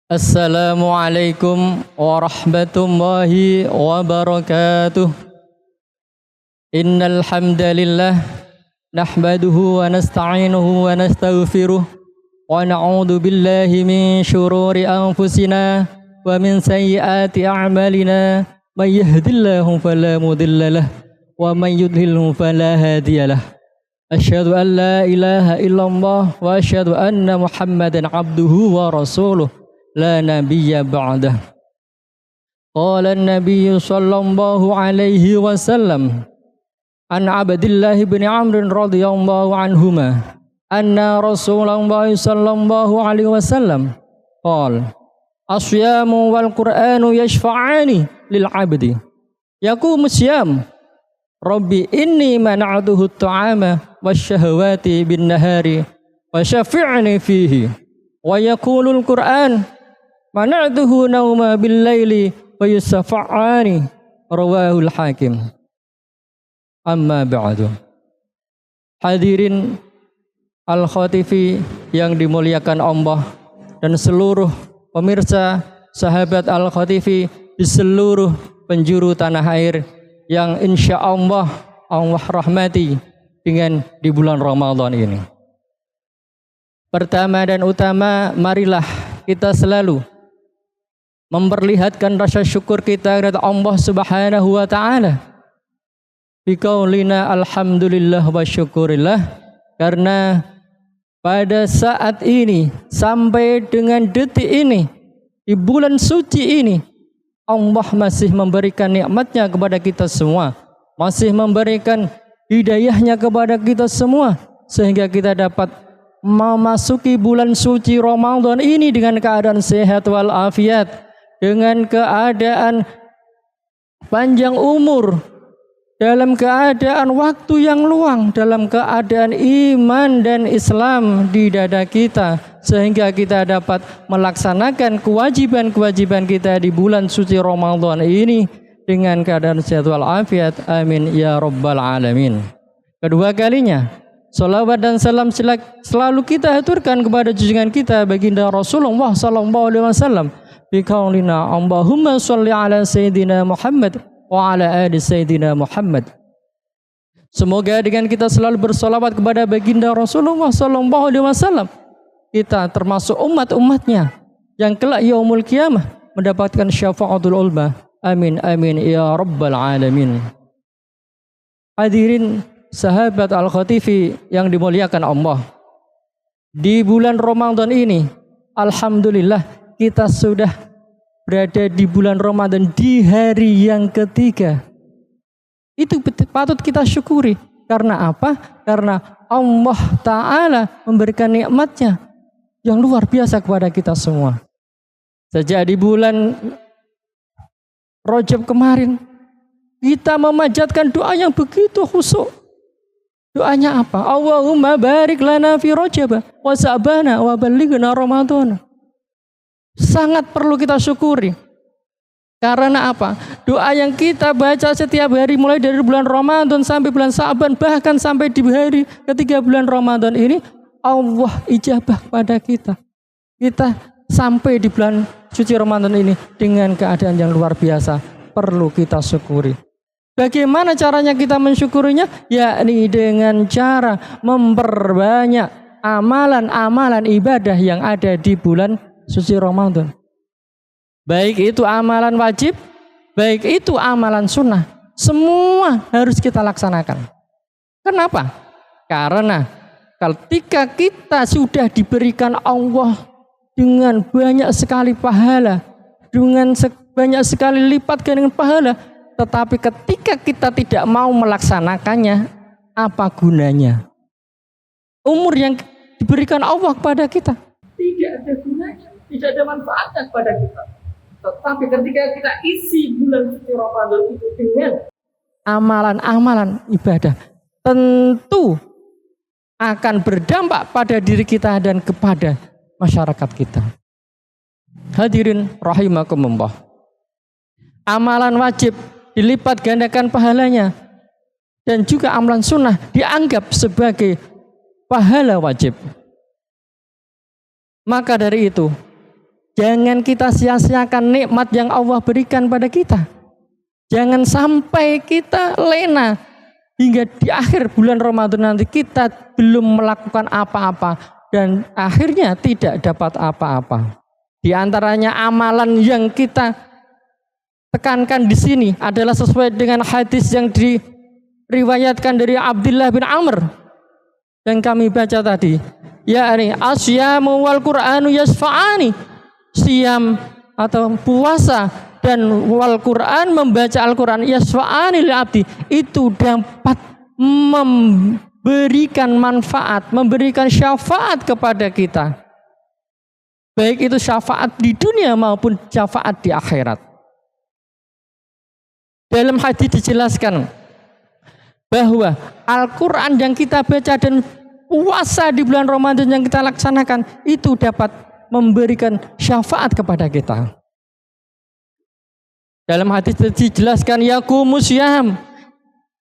Assalamualaikum warahmatullahi wabarakatuh. Innal hamdalillah nahmaduhu wa nasta'inuhu wa nastaghfiruh wa na'udzu billahi min shururi anfusina wa min sayyiati a'malina. May yahdihillahu fala mudhillalah wa may yudlilhu fala hadiyalah. Asyhadu an la ilaha illallah wa asyhadu anna Muhammadan abduhu wa rasuluh. La nabiyya ba'dah. Qala an-nabiy sallallahu alaihi wasallam an Abdillah bin Amr radhiyallahu anhuma anna Rasulullah sallallahu alaihi wasallam qala as-siyamu wal Qur'anu yashfa'ani lil 'abdi yaqumu siyam Rabbi inni mana'tuhu at-ta'ama wasyahawati bin nahari wa syafi'ni fihi wa yaqulul Qur'an mana'tuhu nauma bil laili wa yusafa'ani rawahul hakim. Amma ba'du. Hadirin Al-Khatifi yang dimuliakan Allah dan seluruh pemirsa sahabat Al-Khatifi di seluruh penjuru tanah air yang insya Allah rahmati dengan di bulan Ramadan ini. Pertama dan utama, marilah kita selalu memperlihatkan rasa syukur kita kepada Allah Subhanahu wa taala. Biqaulina alhamdulillah wa syukurillah, karena pada saat ini sampai dengan detik ini di bulan suci ini Allah masih memberikan nikmatnya kepada kita semua, masih memberikan hidayahnya kepada kita semua sehingga kita dapat memasuki bulan suci Ramadan ini dengan keadaan sehat walafiat, dengan keadaan panjang umur, dalam keadaan waktu yang luang, dalam keadaan iman dan Islam di dada kita, sehingga kita dapat melaksanakan kewajiban-kewajiban kita di bulan suci Ramadan ini dengan keadaan sehat walafiat. Amin ya rabbal alamin. Kedua kalinya, salawat dan salam selalu kita aturkan kepada junjungan kita baginda Rasulullah sallallahu alaihi wasallam. Biqaulina Allahumma sholli ala sayyidina Muhammad wa ala ali sayyidina Muhammad. Semoga dengan kita selalu bersolawat kepada baginda Rasulullah sallallahu alaihi wasallam, kita termasuk umat-umatnya yang kelak yaumul qiyamah mendapatkan syafaatul ulma. Amin amin ya rabbal alamin. Hadirin sahabat Al-Khatifi yang dimuliakan Allah, di bulan Ramadan ini alhamdulillah kita sudah berada di bulan Ramadan di hari yang ketiga. Itu patut kita syukuri. Karena apa? Karena Allah Ta'ala memberikan nikmatnya yang luar biasa kepada kita semua. Sejak di bulan Rajab kemarin, kita memanjatkan doa yang begitu khusyuk. Doanya apa? Allahumma barik lana fi Rajab wa Sa'bana wa ballighna Ramadan. Sangat perlu kita syukuri. Karena apa? Doa yang kita baca setiap hari mulai dari bulan Ramadan sampai bulan Sa'ban, bahkan sampai di hari ketiga bulan Ramadan ini, Allah ijabah pada kita. Kita sampai di bulan suci Ramadan ini dengan keadaan yang luar biasa, perlu kita syukuri. Bagaimana caranya kita mensyukurinya? Yakni dengan cara memperbanyak amalan-amalan ibadah yang ada di bulan suci Ramadan. Baik itu amalan wajib, baik itu amalan sunnah, semua harus kita laksanakan. Kenapa? Karena ketika kita sudah diberikan Allah dengan banyak sekali pahala, dengan banyak sekali lipat dengan pahala, tetapi ketika kita tidak mau melaksanakannya, apa gunanya? Umur yang diberikan Allah kepada kita tidak ada gunanya, tidak ada manfaatnya kepada kita. Tetapi ketika kita isi bulan suci Ramadan itu dengan amalan-amalan ibadah, tentu akan berdampak pada diri kita dan kepada masyarakat kita. Hadirin rahimakumullah. Amalan wajib dilipat gandakan pahalanya, dan juga amalan sunnah dianggap sebagai pahala wajib. Maka dari itu, Jangan kita sia-siakan nikmat yang Allah berikan pada kita. Jangan sampai kita lena hingga di akhir bulan Ramadan nanti kita belum melakukan apa-apa dan akhirnya tidak dapat apa-apa. Di antaranya amalan yang kita tekankan di sini adalah sesuai dengan hadis yang diriwayatkan dari Abdullah bin Amr yang kami baca tadi. Ya ini asyamu wal Qur'anu yasfa'ani. Siam atau puasa dan wal Quran, membaca Al-Quran, yasfa'ani lil abdi, itu dapat memberikan manfaat, memberikan syafaat kepada kita. Baik itu syafaat di dunia maupun syafaat di akhirat. Dalam hadis dijelaskan bahwa Al-Quran yang kita baca dan puasa di bulan Ramadan yang kita laksanakan itu dapat memberikan syafaat kepada kita. Dalam hadis dijelaskan yaqumus syam.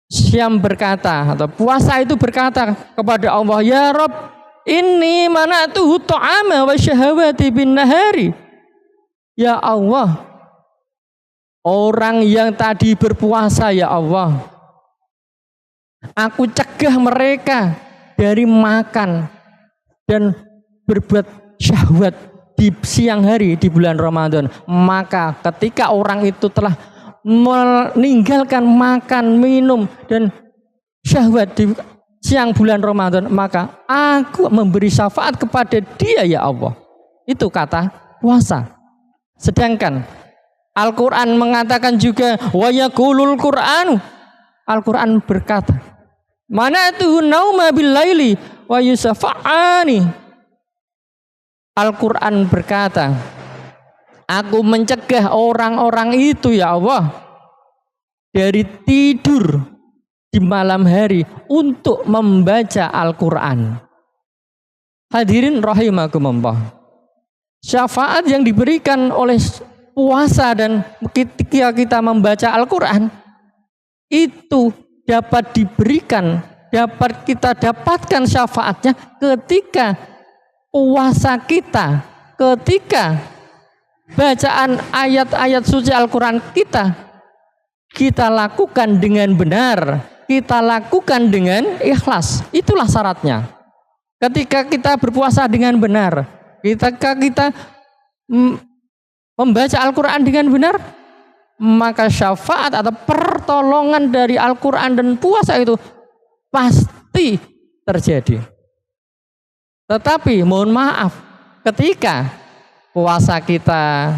Syam berkata atau puasa itu berkata kepada Allah, ya Rabb, inni mana'tuhu ta'ama wa syahawati bin nahari. Ya Allah, orang yang tadi berpuasa, ya Allah, aku cegah mereka dari makan dan berbuat syahwat di siang hari di bulan Ramadan. Maka ketika orang itu telah meninggalkan makan, minum dan syahwat di siang bulan Ramadan, maka aku memberi syafaat kepada dia, ya Allah. Itu kata puasa. Sedangkan Al-Quran mengatakan juga wa yaqulul Qur'anu. Al-Quran berkata, mana'tuhu nauma bil laili wa yusafa'ani. Al-Quran berkata, aku mencegah orang-orang itu, ya Allah, dari tidur di malam hari untuk membaca Al-Quran. Hadirin rahimakumullah. Syafaat yang diberikan oleh puasa dan ketika kita membaca Al-Quran itu dapat diberikan, dapat kita dapatkan syafaatnya ketika puasa kita, ketika bacaan ayat-ayat suci Al-Quran kita lakukan dengan benar, kita lakukan dengan ikhlas. Itulah syaratnya. Ketika kita berpuasa dengan benar, ketika kita membaca Al-Quran dengan benar, maka syafaat atau pertolongan dari Al-Quran dan puasa itu pasti terjadi. Tetapi mohon maaf, ketika puasa kita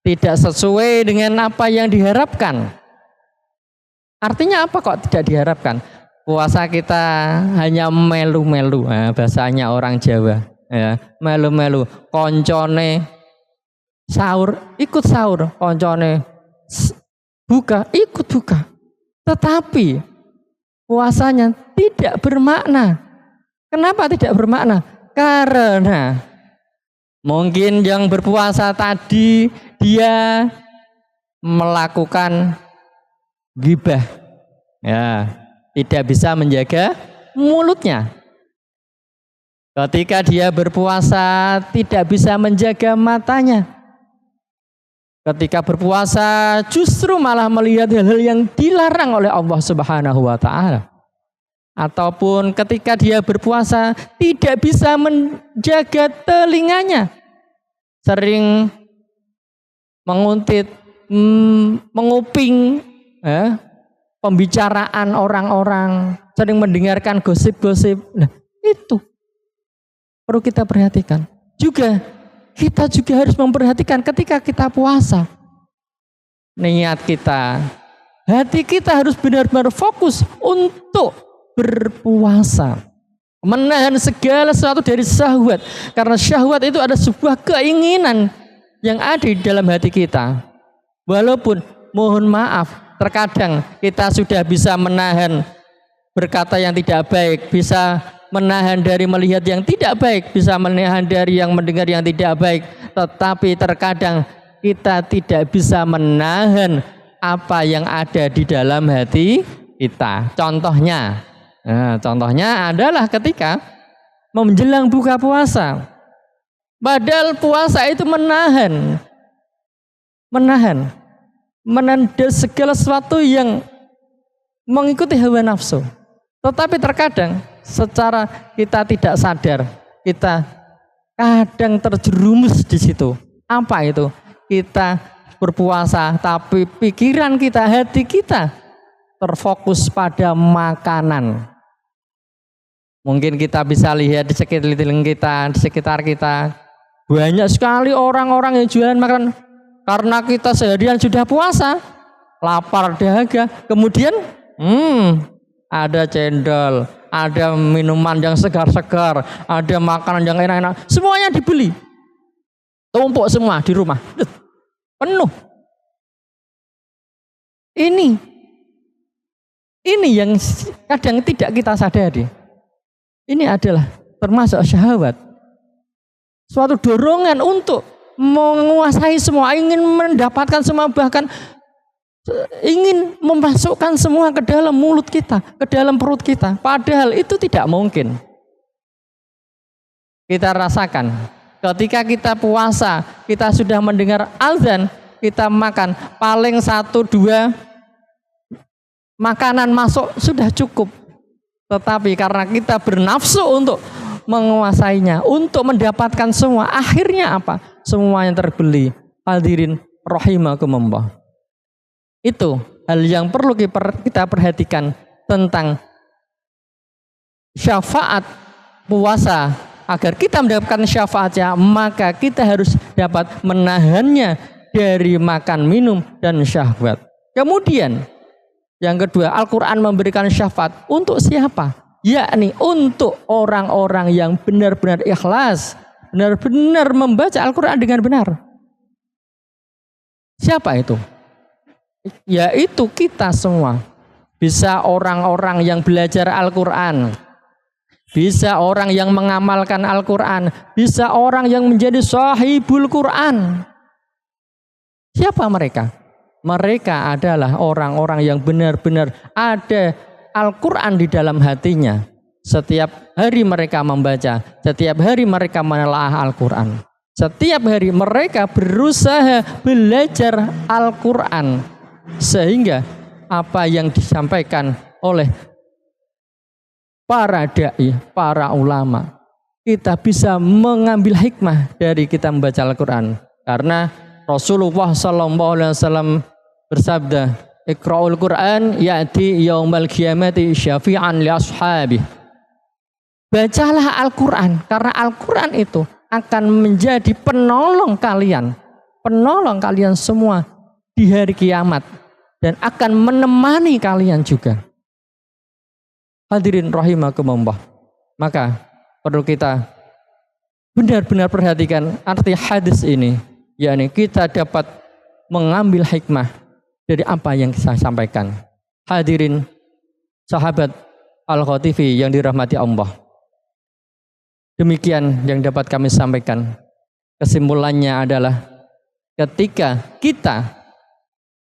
tidak sesuai dengan apa yang diharapkan, artinya apa kok tidak diharapkan? Puasa kita hanya melu-melu, bahasanya orang Jawa, ya, melu-melu. Koncone sahur, ikut sahur, koncone buka, ikut buka. Tetapi puasanya tidak bermakna. Kenapa tidak bermakna? Karena mungkin yang berpuasa tadi dia melakukan ghibah, ya, tidak bisa menjaga mulutnya. Ketika dia berpuasa tidak bisa menjaga matanya. Ketika berpuasa justru malah melihat hal-hal yang dilarang oleh Allah Subhanahu wa taala. Ataupun ketika dia berpuasa tidak bisa menjaga telinganya, sering menguntit, menguping pembicaraan orang-orang, sering mendengarkan gosip-gosip. Nah, itu perlu kita perhatikan. Kita juga harus memperhatikan ketika kita puasa, niat kita, hati kita harus benar-benar fokus untuk berpuasa, menahan segala sesuatu dari syahwat, karena syahwat itu ada sebuah keinginan yang ada di dalam hati kita. Walaupun mohon maaf, terkadang kita sudah bisa menahan berkata yang tidak baik, bisa menahan dari melihat yang tidak baik, bisa menahan dari yang mendengar yang tidak baik, tetapi terkadang kita tidak bisa menahan apa yang ada di dalam hati kita. Contohnya adalah ketika menjelang buka puasa, Padahal puasa itu menahan segala sesuatu yang mengikuti hawa nafsu. Tetapi terkadang secara kita tidak sadar, kita kadang terjerumus di situ. Apa itu? Kita berpuasa, tapi pikiran kita, hati kita terfokus pada makanan. Mungkin kita bisa lihat di sekitar kita, banyak sekali orang-orang yang jualan makanan. Karena kita seharian sudah puasa, lapar dahaga, kemudian ada cendol, ada minuman yang segar-segar, ada makanan yang enak-enak, semuanya dibeli. Tumpuk semua di rumah, penuh. Ini yang kadang tidak kita sadari. Ini adalah termasuk syahwat. Suatu dorongan untuk menguasai semua, ingin mendapatkan semua, bahkan ingin memasukkan semua ke dalam mulut kita, ke dalam perut kita. Padahal itu tidak mungkin. Kita rasakan ketika kita puasa, kita sudah mendengar azan, kita makan paling 1-2 makanan masuk sudah cukup. Tetapi karena kita bernafsu untuk menguasainya, untuk mendapatkan semua, akhirnya apa? Semua yang terbeli. Hadirin rahimakumullah. Itu hal yang perlu kita perhatikan tentang syafaat puasa. Agar kita mendapatkan syafaatnya, maka kita harus dapat menahannya dari makan, minum, dan syahwat. Kemudian yang kedua, Al-Quran memberikan syafaat untuk siapa? Yakni untuk orang-orang yang benar-benar ikhlas, benar-benar membaca Al-Quran dengan benar. Siapa itu? Yaitu kita semua. Bisa orang-orang yang belajar Al-Quran, bisa orang yang mengamalkan Al-Quran, bisa orang yang menjadi sahibul Quran. Siapa mereka? Mereka adalah orang-orang yang benar-benar ada Al-Quran di dalam hatinya. Setiap hari mereka membaca, setiap hari mereka menelaah Al-Quran. Setiap hari mereka berusaha belajar Al-Quran. Sehingga apa yang disampaikan oleh para da'i, para ulama, kita bisa mengambil hikmah dari kita membaca Al-Quran. Karena Rasulullah SAW bersabda, Iqra'ul Quran ya'ti yaumal qiyamati syafi'an li ashabih. Bacalah Al-Quran, karena Al-Quran itu akan menjadi penolong kalian semua di hari kiamat, dan akan menemani kalian juga. Hadirin rahimakumullah. Maka perlu kita benar-benar perhatikan arti hadis ini, yakni kita dapat mengambil hikmah dari apa yang saya sampaikan. Hadirin sahabat Al-Khatifi yang dirahmati Allah. Demikian yang dapat kami sampaikan. Kesimpulannya adalah ketika kita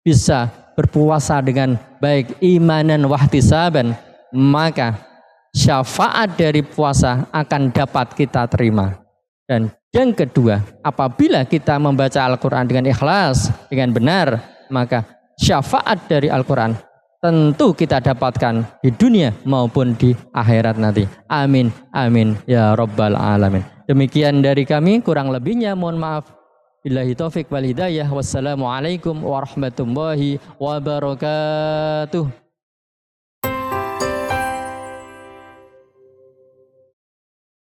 bisa berpuasa dengan baik imanan wahtisaban, maka syafaat dari puasa akan dapat kita terima. Dan yang kedua, apabila kita membaca Al-Quran dengan ikhlas, dengan benar, maka syafaat dari Al-Quran tentu kita dapatkan di dunia maupun di akhirat nanti. Amin, amin, ya Rabbal Alamin. Demikian dari kami, kurang lebihnya mohon maaf. Billahi taufik wal hidayah. Wassalamualaikum warahmatullahi wabarakatuh.